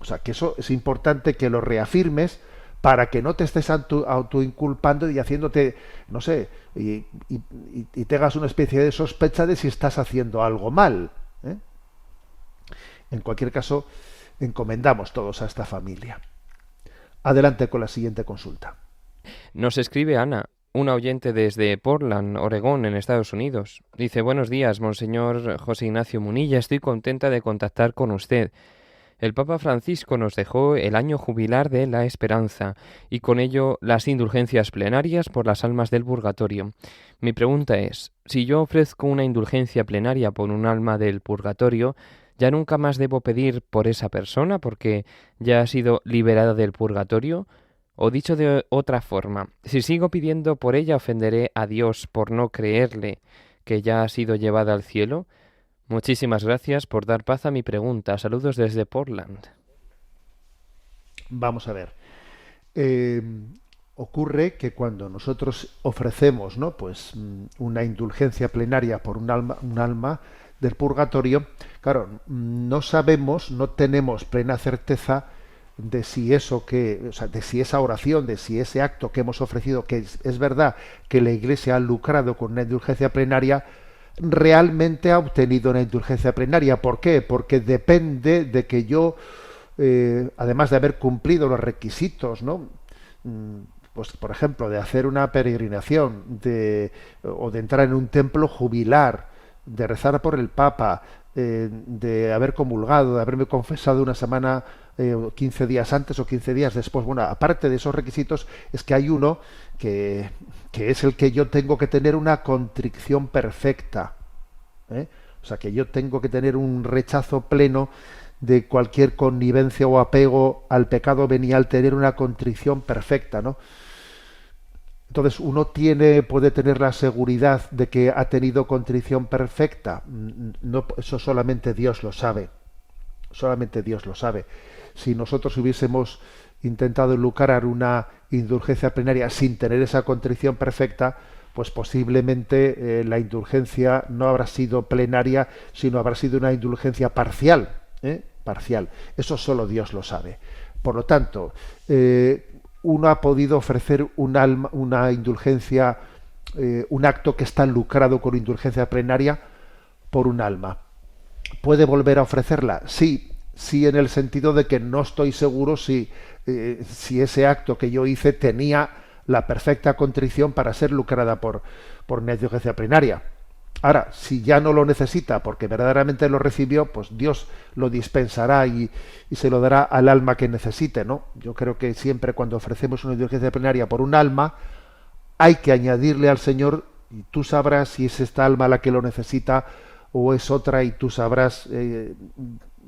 O sea, que eso es importante que lo reafirmes para que no te estés autoinculpando y haciéndote, no sé, y te hagas una especie de sospecha de si estás haciendo algo mal, ¿eh? En cualquier caso, encomendamos todos a esta familia. Adelante con la siguiente consulta. Nos escribe Ana, una oyente desde Portland, Oregón, en Estados Unidos. Dice: buenos días, Monseñor José Ignacio Munilla, estoy contenta de contactar con usted. El Papa Francisco nos dejó el año jubilar de la esperanza y con ello las indulgencias plenarias por las almas del purgatorio. Mi pregunta es, si yo ofrezco una indulgencia plenaria por un alma del purgatorio, ¿ya nunca más debo pedir por esa persona porque ya ha sido liberada del purgatorio? O dicho de otra forma, si sigo pidiendo por ella, ¿ofenderé a Dios por no creerle que ya ha sido llevada al cielo? Muchísimas gracias por dar paz a mi pregunta. Saludos desde Portland. Vamos a ver. Ocurre que cuando nosotros ofrecemos, ¿no?, pues una indulgencia plenaria por un alma del purgatorio, claro, no sabemos, no tenemos plena certeza de si eso de si esa oración, de si ese acto que hemos ofrecido, que es verdad que la Iglesia ha lucrado con una indulgencia plenaria, realmente ha obtenido una indulgencia plenaria. ¿Por qué? Porque depende de que yo, además de haber cumplido los requisitos, ¿no?, pues por ejemplo, de hacer una peregrinación, o de entrar en un templo jubilar, de rezar por el Papa, de haber comulgado, de haberme confesado una semana, 15 días antes o 15 días después. Bueno, aparte de esos requisitos, es que hay uno que es el que yo tengo que tener una contrición perfecta, ¿eh? O sea, que yo tengo que tener un rechazo pleno de cualquier connivencia o apego al pecado venial, tener una contrición perfecta, ¿no? Entonces uno puede tener la seguridad de que ha tenido contrición perfecta. No, eso solamente Dios lo sabe. Solamente Dios lo sabe. Si nosotros hubiésemos intentado lucrar una indulgencia plenaria sin tener esa contrición perfecta, pues posiblemente la indulgencia no habrá sido plenaria, sino habrá sido una indulgencia parcial, ¿eh? Parcial. Eso solo Dios lo sabe. Por lo tanto, uno ha podido ofrecer una indulgencia, un acto que está lucrado con indulgencia plenaria por un alma. ¿Puede volver a ofrecerla? Sí, en el sentido de que no estoy seguro si ese acto que yo hice tenía la perfecta contrición para ser lucrada por una indulgencia plenaria. Ahora, si ya no lo necesita porque verdaderamente lo recibió, pues Dios lo dispensará y se lo dará al alma que necesite, ¿no? Yo creo que siempre cuando ofrecemos una indulgencia plenaria por un alma, hay que añadirle al Señor, y tú sabrás si es esta alma la que lo necesita o es otra, y tú sabrás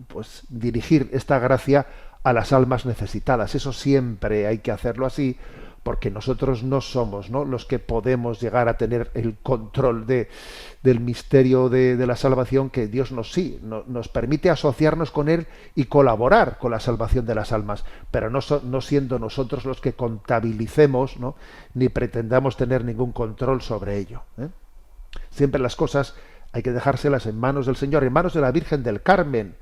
pues dirigir esta gracia a las almas necesitadas. Eso siempre hay que hacerlo así, porque nosotros no somos, ¿no?, los que podemos llegar a tener el control del misterio de la salvación, que Dios nos permite asociarnos con Él y colaborar con la salvación de las almas, pero no siendo nosotros los que contabilicemos, ¿no?, ni pretendamos tener ningún control sobre ello, ¿eh? Siempre las cosas hay que dejárselas en manos del Señor, en manos de la Virgen del Carmen,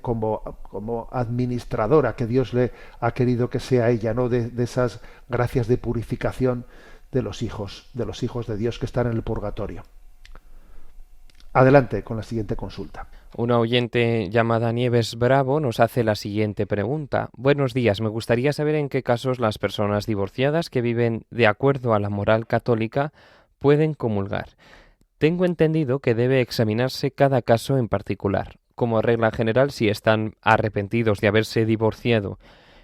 como administradora que Dios le ha querido que sea ella, ¿no?, de esas gracias de purificación de los hijos de Dios que están en el purgatorio. Adelante con la siguiente consulta. Una oyente llamada Nieves Bravo nos hace la siguiente pregunta. Buenos días, me gustaría saber en qué casos las personas divorciadas que viven de acuerdo a la moral católica pueden comulgar. Tengo entendido que debe examinarse cada caso en particular. Como regla general, si están arrepentidos de haberse divorciado,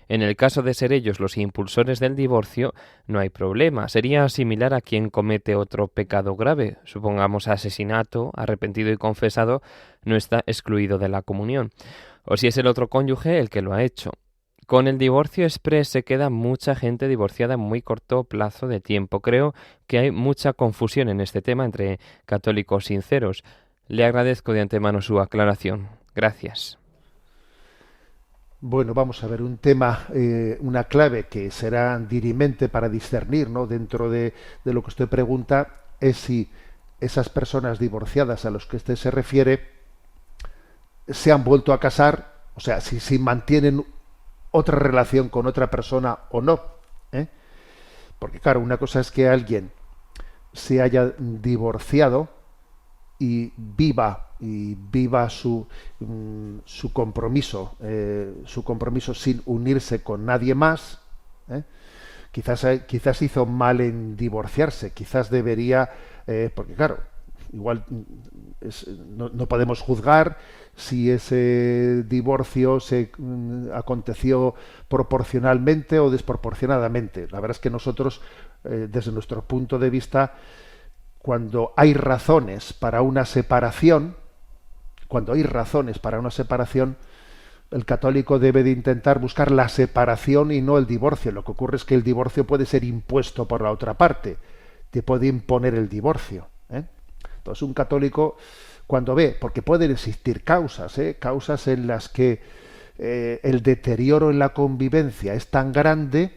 en el caso de ser ellos los impulsores del divorcio, no hay problema. Sería similar a quien comete otro pecado grave, supongamos asesinato, arrepentido y confesado, no está excluido de la comunión. O si es el otro cónyuge el que lo ha hecho. Con el divorcio exprés se queda mucha gente divorciada en muy corto plazo de tiempo. Creo que hay mucha confusión en este tema entre católicos sinceros. Le agradezco de antemano su aclaración. Gracias. Bueno, vamos a ver un tema, una clave que será dirimente para discernir, ¿no?, dentro de lo que usted pregunta, es si esas personas divorciadas a los que usted se refiere se han vuelto a casar, o sea, si mantienen otra relación con otra persona o no, ¿eh? Porque claro, una cosa es que alguien se haya divorciado y viva su compromiso sin unirse con nadie más, ¿eh? Quizás hizo mal en divorciarse, quizás debería, porque claro, igual no podemos juzgar si ese divorcio se aconteció proporcionalmente o desproporcionadamente. La verdad es que nosotros, desde nuestro punto de vista, cuando hay razones para una separación, el católico debe de intentar buscar la separación y no el divorcio. Lo que ocurre es que el divorcio puede ser impuesto por la otra parte, te puede imponer el divorcio, ¿eh? Entonces un católico, cuando ve, porque pueden existir causas en las que el deterioro en la convivencia es tan grande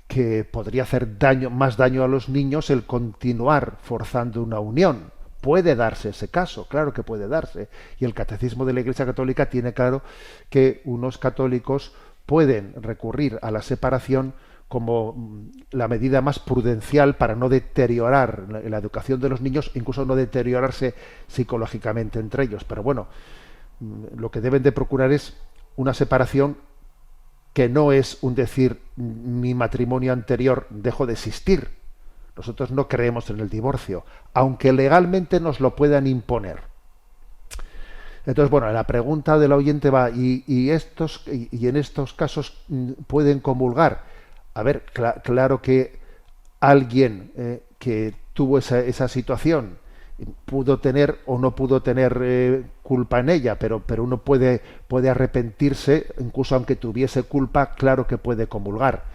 que podría hacer más daño a los niños el continuar forzando una unión. Puede darse ese caso, claro que puede darse. Y el Catecismo de la Iglesia Católica tiene claro que unos católicos pueden recurrir a la separación como la medida más prudencial para no deteriorar la educación de los niños, incluso no deteriorarse psicológicamente entre ellos. Pero bueno, lo que deben de procurar es una separación que no es un decir, mi matrimonio anterior dejó de existir. Nosotros no creemos en el divorcio, aunque legalmente nos lo puedan imponer. Entonces, bueno, la pregunta del oyente va, y en estos casos pueden comulgar. A ver, claro que alguien que tuvo esa situación pudo tener o no pudo tener culpa en ella, pero uno puede arrepentirse, incluso aunque tuviese culpa, claro que puede comulgar.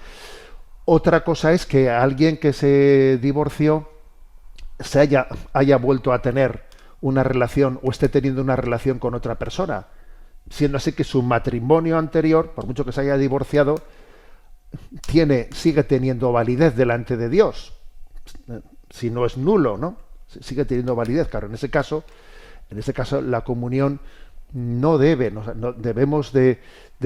Otra cosa es que alguien que se divorció haya vuelto a tener una relación o esté teniendo una relación con otra persona, siendo así que su matrimonio anterior, por mucho que se haya divorciado, sigue teniendo validez delante de Dios, si no es nulo, ¿no? Sigue teniendo validez. Claro, en ese caso la comunión no debemos de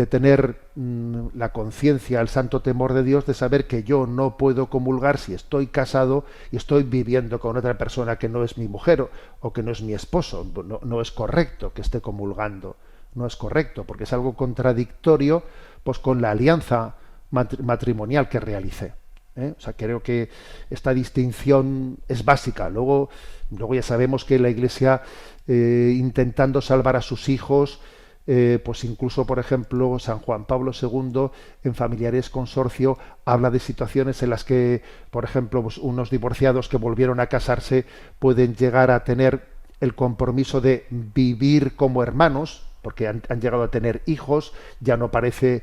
tener la conciencia, el santo temor de Dios, de saber que yo no puedo comulgar si estoy casado y estoy viviendo con otra persona que no es mi mujer o que no es mi esposo. No es correcto que esté comulgando, no es correcto, porque es algo contradictorio pues con la alianza matrimonial que realicé. O sea, creo que esta distinción es básica. Luego ya sabemos que la Iglesia, intentando salvar a sus hijos, pues incluso, por ejemplo, San Juan Pablo II, en Familiares Consorcio, habla de situaciones en las que, por ejemplo, pues unos divorciados que volvieron a casarse pueden llegar a tener el compromiso de vivir como hermanos, porque han llegado a tener hijos, ya no parece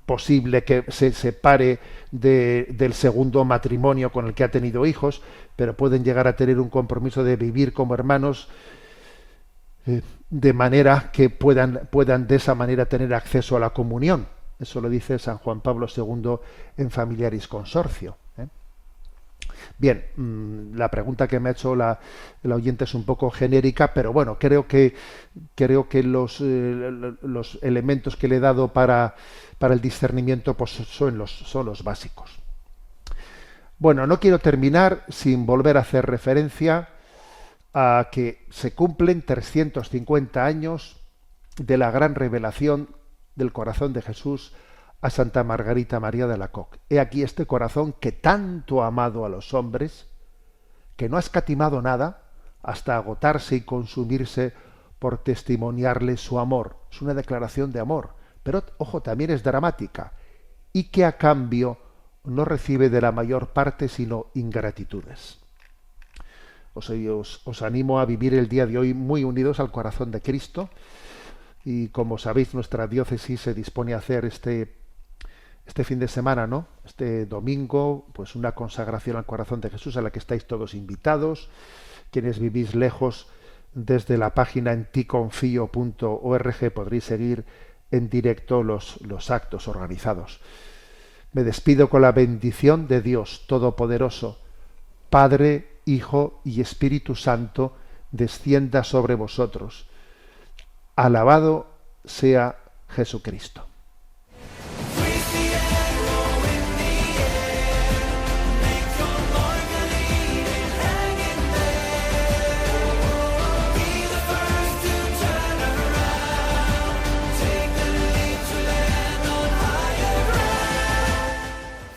posible que se separe del segundo matrimonio con el que ha tenido hijos, pero pueden llegar a tener un compromiso de vivir como hermanos, de manera que puedan de esa manera tener acceso a la comunión. Eso lo dice San Juan Pablo II en Familiaris Consortio. Bien, la pregunta que me ha hecho la oyente es un poco genérica, pero bueno, creo que los elementos que le he dado para el discernimiento pues son los básicos. Bueno, no quiero terminar sin volver a hacer referencia a que se cumplen 350 años de la gran revelación del corazón de Jesús a Santa Margarita María de Alacoque. He aquí este corazón que tanto ha amado a los hombres, que no ha escatimado nada hasta agotarse y consumirse por testimoniarle su amor. Es una declaración de amor, pero ojo, también es dramática, y que a cambio no recibe de la mayor parte sino ingratitudes. Os animo a vivir el día de hoy muy unidos al corazón de Cristo, y como sabéis, nuestra diócesis se dispone a hacer este fin de semana, ¿no? Este domingo, pues una consagración al corazón de Jesús a la que estáis todos invitados. Quienes vivís lejos, desde la página enticonfio.org podréis seguir en directo los actos organizados. Me despido con la bendición de Dios Todopoderoso, Padre, Hijo y Espíritu Santo, descienda sobre vosotros. Alabado sea Jesucristo.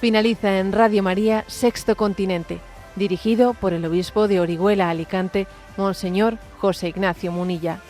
Finaliza en Radio María Sexto Continente, dirigido por el obispo de Orihuela Alicante, Monseñor José Ignacio Munilla.